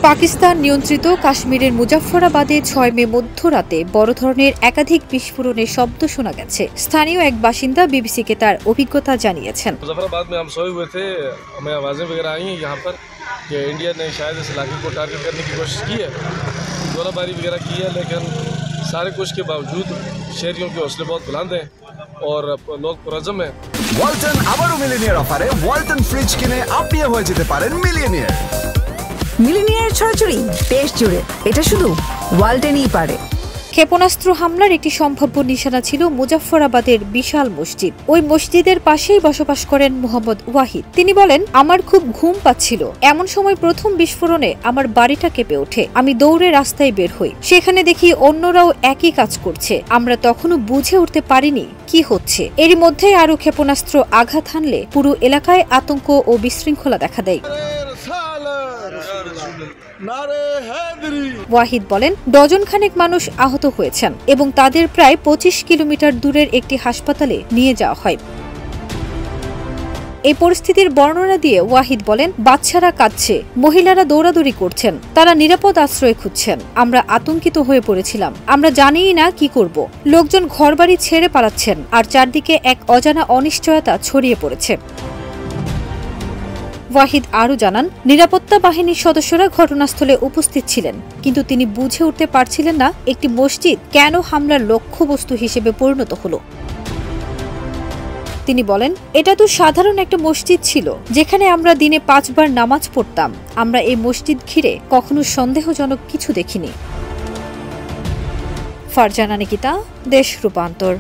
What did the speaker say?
পাকিস্তান নিয়ন্ত্রিত কাশ্মীরের মুজাফফরাবাদে ৬ মে মধ্যরাতে বড় ধরনের একাধিক বিস্ফোরণের শব্দ শোনা গেছে। স্থানীয় এক বাসিন্দা বিবিসিকে তার অভিজ্ঞতা জানিয়েছেন। मुजफ्फराबाद में हम सोए हुए थे, हमें आवाज़ें वगैरह आई हैं यहाँ पर कि इंडिया ने शायद इस इलाके को टारगेट करने की कोशिश की है, गोलाबारी वगैरह की है, लेकिन सारे कुछ के बावजूद शहरियों के हौसले बहुत बुलंद हैं और लोग पुरज़म हैं। ওয়ালটন আবারও মিলিনিয়ার অফারে ওয়ালটন ফ্রিজ কিনে আপনিও হয়ে যেতে পারেন মিলিয়নিয়ার। মিলিনিয়ার ছড়াছড়ি দেশ জুড়ে, এটা শুধু ওয়ালটেনই পারে। ক্ষেপণাস্ত্র হামলার একটি সম্ভাব্য নিশানা ছিল মুজাফফরাবাদের বিশাল মসজিদ। ওই মসজিদের পাশেই বসবাস করেন মোহাম্মদ ওয়াহিদ। তিনি বলেন, আমার খুব ঘুম পাচ্ছিল। এমন সময় প্রথম বিস্ফোরণে আমার বাড়িটা কেঁপে ওঠে। আমি দৌড়ে রাস্তায় বের হই, সেখানে দেখি অন্যরাও একই কাজ করছে। আমরা তখনও বুঝে উঠতে পারিনি কি হচ্ছে। এরই মধ্যে আরো ক্ষেপণাস্ত্র আঘাত হানলে পুরো এলাকায় আতঙ্ক ও বিশৃঙ্খলা দেখা দেয়। ওয়াহিদ বলেন, ডজন খানেক মানুষ আহত হয়েছেন এবং তাদের প্রায় ২৫ কিলোমিটার দূরের একটি হাসপাতালে নিয়ে যাওয়া হয়। এই পরিস্থিতির বর্ণনা দিয়ে ওয়াহিদ বলেন, বাচ্চারা কাঁদছে, মহিলারা দৌড়াদৌড়ি করছেন, তারা নিরাপদ আশ্রয় খুঁজছেন। আমরা আতঙ্কিত হয়ে পড়েছিলাম, আমরা জানিই না কি করব। লোকজন ঘরবাড়ি ছেড়ে পালাচ্ছেন আর চারদিকে এক অজানা অনিশ্চয়তা ছড়িয়ে পড়েছে। ওয়াহিদ আরও জানান, নিরাপত্তা বাহিনীর সদস্যরা ঘটনাস্থলে উপস্থিত ছিলেন, কিন্তু তিনি বুঝে উঠতে পারছিলেন না একটি মসজিদ কেন হামলার লক্ষ্যবস্তু হিসেবে পরিণত হলো। তিনি বলেন, এটা তো সাধারণ একটা মসজিদ ছিল যেখানে আমরা দিনে ৫ বার নামাজ পড়তাম। আমরা এই মসজিদ ঘিরে কখনো সন্দেহজনক কিছু দেখিনি। ফারজানা নিকিতা, দেশ রূপান্তর।